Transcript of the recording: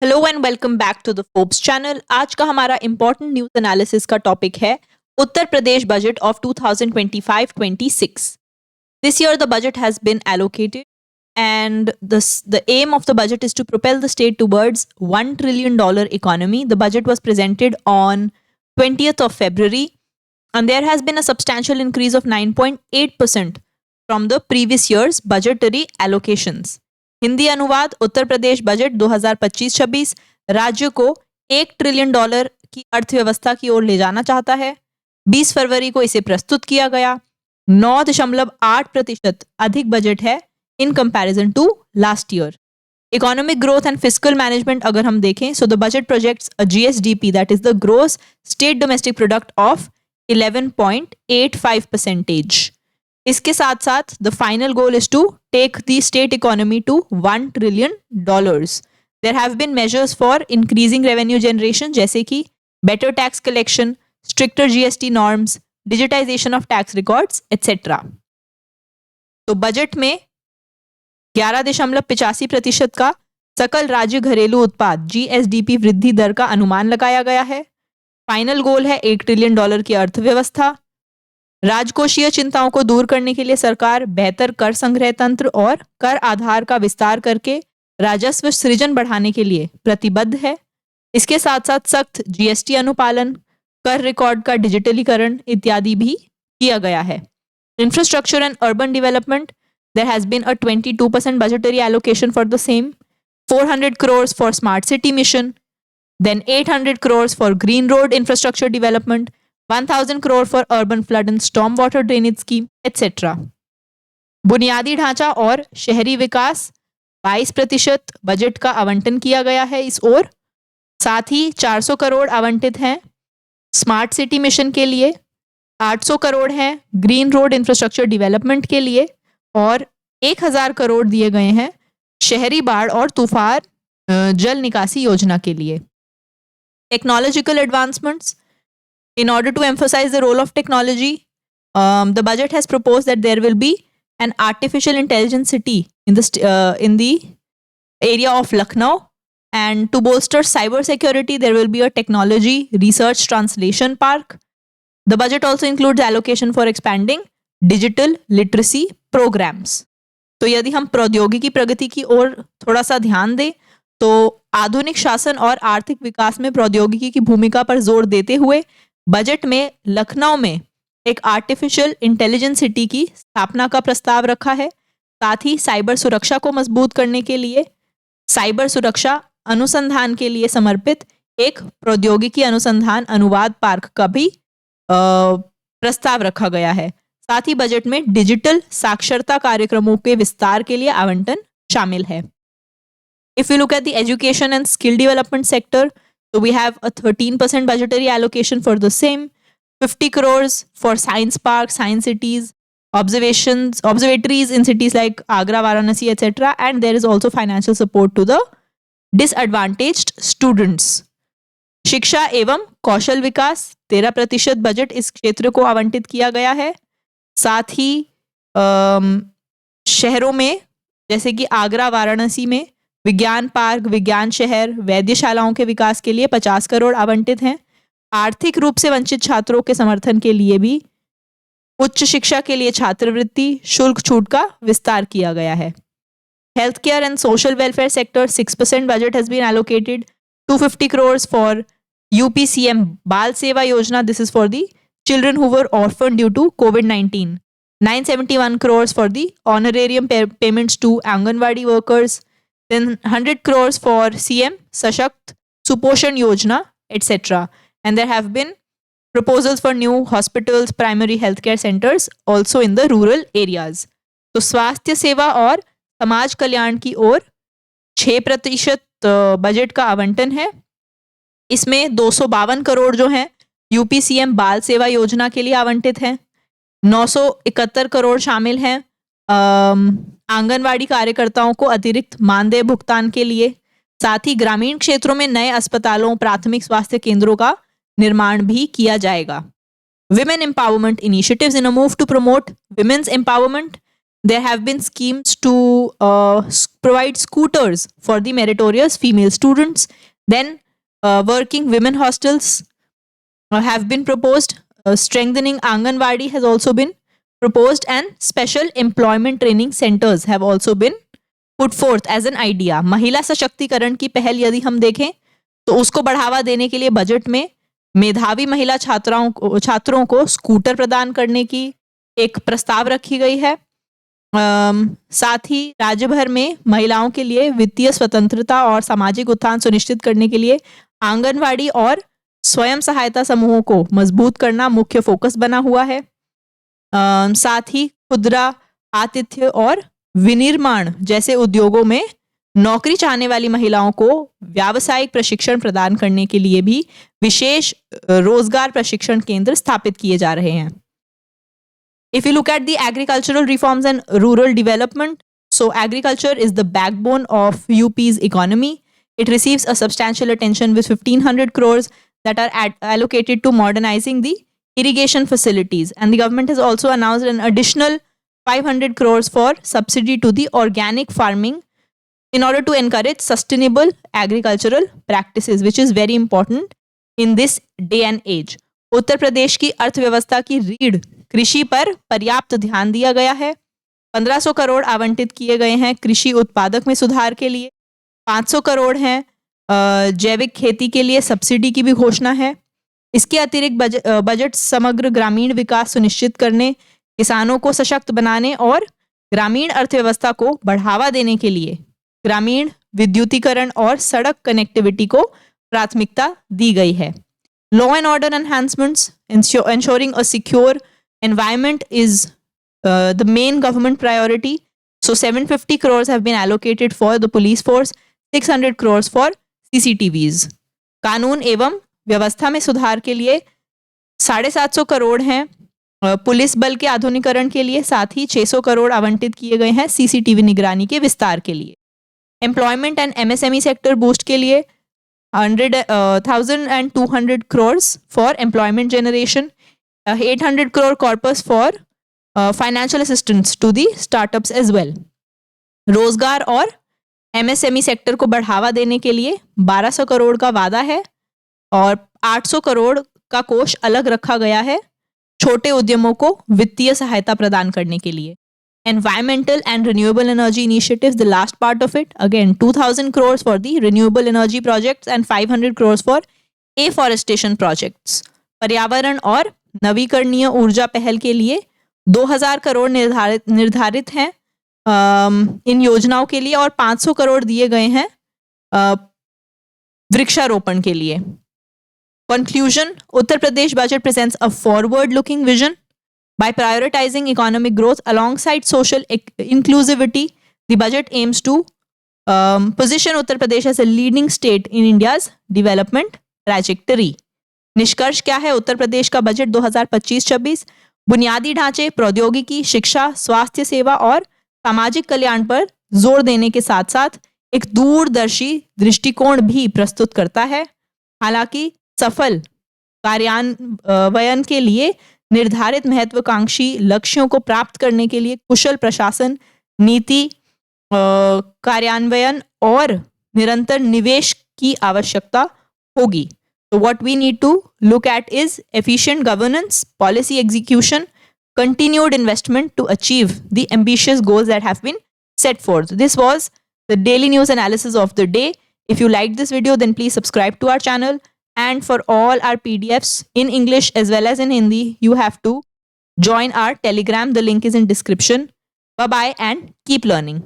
Hello and welcome back to the Forbes channel. आज का हमारा इंपॉर्टेंट न्यूज एनालिसिस का टॉपिक है Uttar Pradesh budget of 2025-26। This year the budget has been allocated and the aim of the budget is to propel the state towards $1 trillion economy. The budget was presented on 20th of February and there has been a substantial increase of 9.8% from the previous year's budgetary allocations. Hindi अनुवाद: उत्तर Pradesh budget 2025-26 राज्य को $1 trillion की अर्थव्यवस्था की ओर ले जाना चाहता है। 20 फरवरी को इसे प्रस्तुत किया गया। 9.8% अधिक बजट है in comparison to last year. Economic growth and fiscal management अगर हम देखें, so the budget projects a GSDP that is the gross state domestic product of 11.85%। इसके साथ साथ the final goal is to take the state economy to $1 trillion. There have been measures for increasing revenue generation जैसे कि better tax collection, stricter GST norms, digitisation of tax records etcetera. तो budget में 11.85% का सकल राज्य घरेलू उत्पाद GSDP वृद्धि दर का अनुमान लगाया गया है। फाइनल गोल है $1 ट्रिलियन की अर्थव्यवस्था। राजकोषीय चिंताओं को दूर करने के लिए सरकार बेहतर कर संग्रह तंत्र और कर आधार का विस्तार करके राजस्व सृजन बढ़ाने के लिए प्रतिबद्ध है। इसके साथ साथ सख्त जीएसटी अनुपालन, कर रिकॉर्ड का डिजिटलीकरण इत्यादि भी किया गया है। Infrastructure and urban development, there has been a 22% budgetary allocation for the same, 400 crores for smart city mission, then 800 crores for green road infrastructure development, 1000 crore for urban flood and storm water drainage scheme, etc. बुनियादी ढांचा और शहरी विकास 22% budget का आवंटन किया गया है इस ओर। साथ ही 400 करोड़ आवंटित हैं स्मार्ट सिटी मिशन के लिए, 800 करोड़ हैं ग्रीन रोड इंफ्रास्ट्रक्चर डेवलपमेंट के लिए और 1000 करोड़ दिए गए हैं शहरी बाढ़ और तूफान जल निकासी योजना के लिए। Technological advancements, in order to emphasize the role of technology, the budget has proposed that there will be an artificial intelligence city in the area of Lucknow, and to bolster cyber security there will be a technology research translation park. The budget also includes allocation for expanding digital literacy programs. तो यदि हम प्रौद्योगिकी प्रगति की ओर थोड़ा सा ध्यान दें तो आधुनिक शासन और आर्थिक विकास में प्रौद्योगिकी की भूमिका पर जोर देते हुए बजट में लखनऊ में एक आर्टिफिशियल इंटेलिजेंस सिटी की स्थापना का प्रस्ताव रखा है। साथ ही साइबर सुरक्षा को मजबूत करने के लिए साइबर सुरक्षा अनुसंधान के लिए समर्पित एक प्रौद्योगिकी अनुसंधान अनुवाद पार्क का भी प्रस्ताव रखा गया है। साथ ही बजट में डिजिटल साक्षरता कार्यक्रमों के विस्तार के लिए आवंटन शामिल है। If you look at the education and skill development sector, so we have a 13% budgetary allocation for the same, 50 crores for science parks, science cities, observatories in cities like Agra, Varanasi, etc. And there is also financial support to the disadvantaged students. शिक्षा एवं कौशल विकास 13% budget इस क्षेत्र को आवंटित किया गया है। साथ ही शहरों में जैसे कि आगरा, वाराणसी में विज्ञान पार्क, विज्ञान शहर, वैद्यशालाओं के विकास के लिए 50 करोड़ आवंटित हैं। आर्थिक रूप से वंचित छात्रों के समर्थन के लिए भी उच्च शिक्षा के लिए छात्रवृत्ति शुल्क छूट का विस्तार किया गया है। Health care and social welfare sector 6% budget has been allocated, 250 crores for UPCM Bal Seva Yojana, this is for the children who were orphan due to कोविड-19, 971 crores for the honorarium payments to anganwadi workers, then 100 crores for CM Sashakt Suposhan Yojana, etc. And there have been proposals for new hospitals, primary healthcare centers also in the rural areas. तो स्वास्थ्य सेवा और समाज कल्याण की ओर 6% budget का आवंटन है। इसमें 252 करोड़ जो हैं यूपीसीएम बाल सेवा योजना के लिए आवंटित हैं, 971 करोड़ शामिल हैं आंगनवाड़ी कार्यकर्ताओं को अतिरिक्त मानदेय भुगतान के लिए। साथ ही ग्रामीण क्षेत्रों में नए अस्पतालों, प्राथमिक स्वास्थ्य केंद्रों का निर्माण भी किया जाएगा। Women empowerment initiatives, in a move to promote women's empowerment There have been schemes to provide scooters for the meritorious female students. Then, working women hostels have been proposed. Strengthening Anganwadi has also been proposed, and special employment training centers have also been put forth as an idea. महिला सशक्तिकरण की पहल यदि हम देखें तो उसको बढ़ावा देने के लिए बजट में मेधावी महिला छात्रों को स्कूटर प्रदान करने की एक प्रस्ताव रखी गई है। साथ ही राज्य भर में महिलाओं के लिए वित्तीय स्वतंत्रता और सामाजिक उत्थान सुनिश्चित करने के लिए आंगनवाड़ी और स्वयं सहायता समूहों को मजबूत करना मुख्य फोकस बना हुआ है। साथ ही खुदरा, आतिथ्य और विनिर्माण जैसे उद्योगों में नौकरी चाहने वाली महिलाओं को व्यावसायिक प्रशिक्षण प्रदान करने के लिए भी विशेष रोजगार प्रशिक्षण केंद्र स्थापित किए जा रहे हैं। If you look at the agricultural reforms and rural development, so agriculture is the backbone of UP's economy. It receives a substantial attention with 1,500 crores that are allocated to modernizing the irrigation facilities. And the government has also announced an additional 500 crores for subsidy to the organic farming in order to encourage sustainable agricultural practices, which is very important in this day and age. Uttar Pradesh की अर्थव्यवस्था की रीढ़ कृषि पर पर्याप्त ध्यान दिया गया है। 1500 करोड़ आवंटित किए गए हैं कृषि उत्पादक में सुधार के लिए, 500 करोड़ हैं जैविक खेती के लिए सब्सिडी की भी घोषणा है। इसके अतिरिक्त बजट समग्र ग्रामीण विकास सुनिश्चित करने, किसानों को सशक्त बनाने और ग्रामीण अर्थव्यवस्था को बढ़ावा देने के लिए ग्रामीण विद्युतीकरण और सड़क कनेक्टिविटी को प्राथमिकता दी गई है। Law and order enhancements, ensuring a secure environment is the main government priority. So 750 crores have been allocated for the police force, 600 crores for CCTVs. कानून एवं व्यवस्था में सुधार के लिए 750 करोड़ हैं पुलिस बल के आधुनिकीकरण के लिए, साथ ही 600 करोड़ आवंटित किए गए हैं CCTV निगरानी के विस्तार के लिए। Employment and MSME sector boost के लिए 1,200 crores for employment generation, 800 crore corpus for financial assistance to the startups as well. रोजगार और MSME सेक्टर को बढ़ावा देने के लिए 1200 करोड़ का वादा है और 800 करोड़ का कोष अलग रखा गया है छोटे उद्यमों को वित्तीय सहायता प्रदान करने के लिए। Environmental and renewable energy initiatives, the last part of it, again 2,000 crores for the renewable energy projects and 500 crores for afforestation projects. पर्यावरण और नवीकरणीय ऊर्जा पहल के लिए 2,000 करोड़ निर्धारित हैं इन योजनाओं के लिए और 500 करोड़ दिए गए हैं वृक्षारोपण के लिए। Conclusion, Uttar Pradesh budget presents a forward-looking vision. By prioritizing economic growth alongside social inclusivity, the budget aims to position Uttar Pradesh as a leading state in India's development trajectory. निष्कर्ष क्या है उत्तर प्रदेश का बजट 2025-26? बुनियादी ढांचे, प्रौद्योगिकी, शिक्षा, स्वास्थ्य सेवा और सामाजिक कल्याण पर जोर देने के साथ साथ एक दूरदर्शी दृष्टिकोण भी प्रस्तुत करता है। हालांकि सफल कार्यान्वयन के लिए निर्धारित महत्वाकांक्षी लक्ष्यों को प्राप्त करने के लिए कुशल प्रशासन, नीति कार्यान्वयन और निरंतर निवेश की आवश्यकता होगी। So what we need to look at is efficient governance, policy execution, continued investment to achieve the ambitious goals that have been set forth. This was the daily news analysis of the day. If you liked this video, then please subscribe to our channel. And for all our PDFs in English as well as in Hindi, you have to join our Telegram. The link is in description. Bye-bye and keep learning.